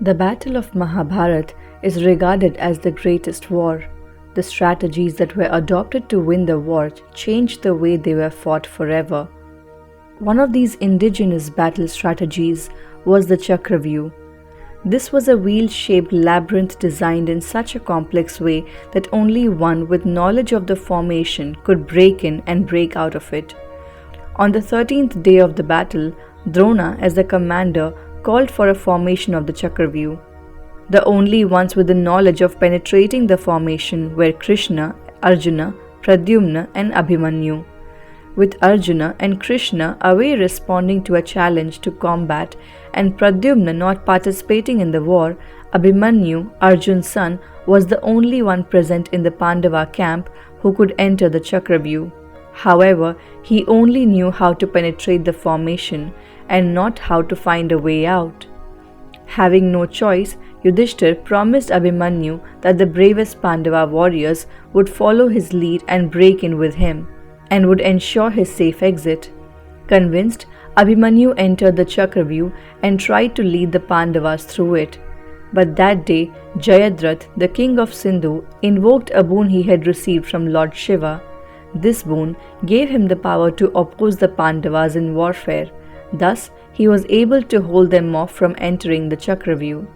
The Battle of Mahabharata is regarded as the greatest war. The strategies that were adopted to win the war changed the way they were fought forever. One of these indigenous battle strategies was the Chakravyuha. This was a wheel-shaped labyrinth designed in such a complex way that only one with knowledge of the formation could break in and break out of it. On the 13th day of the battle, Drona, as the commander, called for a formation of the Chakravyuha. The only ones with the knowledge of penetrating the formation were Krishna, Arjuna, Pradyumna and Abhimanyu. With Arjuna and Krishna away responding to a challenge to combat and Pradyumna not participating in the war, Abhimanyu, Arjun's son, was the only one present in the Pandava camp who could enter the Chakravyuha. However, he only knew how to penetrate the formation and not how to find a way out. Having no choice, Yudhishthir promised Abhimanyu that the bravest Pandava warriors would follow his lead and break in with him, and would ensure his safe exit. Convinced, Abhimanyu entered the Chakravyuha and tried to lead the Pandavas through it. But that day, Jayadratha, the king of Sindhu, invoked a boon he had received from Lord Shiva. This boon gave him the power to oppose the Pandavas in warfare. Thus, he was able to hold them off from entering the Chakravyuha.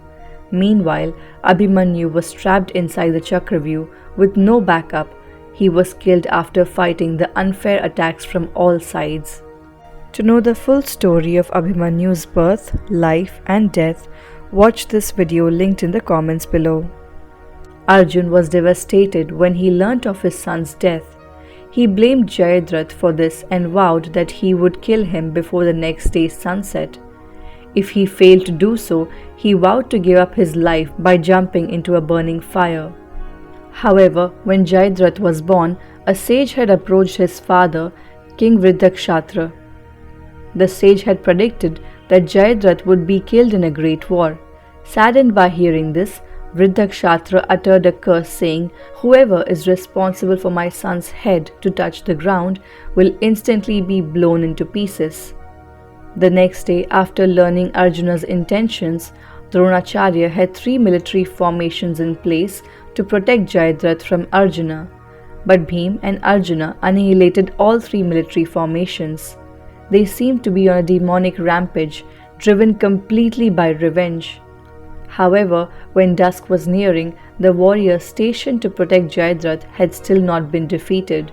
Meanwhile, Abhimanyu was trapped inside the Chakravyuha with no backup. He was killed after fighting the unfair attacks from all sides. To know the full story of Abhimanyu's birth, life and death, watch this video linked in the comments below. Arjun was devastated when he learnt of his son's death. He blamed Jayadratha for this and vowed that he would kill him before the next day's sunset. If he failed to do so, he vowed to give up his life by jumping into a burning fire. However, when Jayadratha was born, a sage had approached his father, King Dronacharya. The sage had predicted that Jayadratha would be killed in a great war. Saddened by hearing this, Dronacharya uttered a curse saying, "Whoever is responsible for my son's head to touch the ground will instantly be blown into pieces." The next day, after learning Arjuna's intentions, Dronacharya had 3 military formations in place to protect Jayadratha from Arjuna. But Bheema and Arjuna annihilated all 3 military formations. They seemed to be on a demonic rampage, driven completely by revenge. However, when dusk was nearing, the warriors stationed to protect Jayadratha had still not been defeated.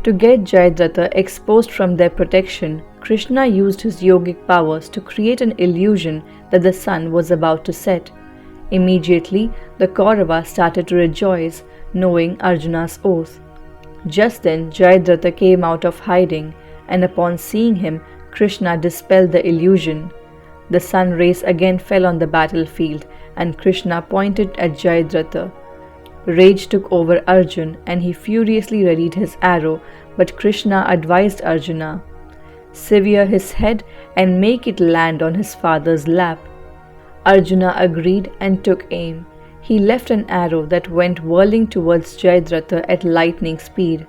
To get Jayadratha exposed from their protection, Krishna used his yogic powers to create an illusion that the sun was about to set. Immediately, the Kauravas started to rejoice, knowing Arjuna's oath. Just then, Jayadratha came out of hiding, and upon seeing him, Krishna dispelled the illusion. The sun rays again fell on the battlefield, and Krishna pointed at Jayadratha. Rage took over Arjun, and he furiously readied his arrow, but Krishna advised Arjuna, "Sever his head and make it land on his father's lap." Arjuna agreed and took aim. He left an arrow that went whirling towards Jayadratha at lightning speed.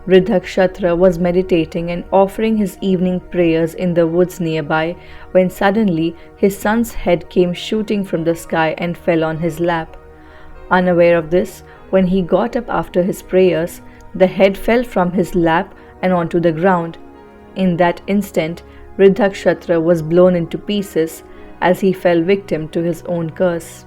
Dronacharya was meditating and offering his evening prayers in the woods nearby when suddenly his son's head came shooting from the sky and fell on his lap. Unaware of this, when he got up after his prayers, the head fell from his lap and onto the ground. In that instant, Dronacharya was blown into pieces as he fell victim to his own curse.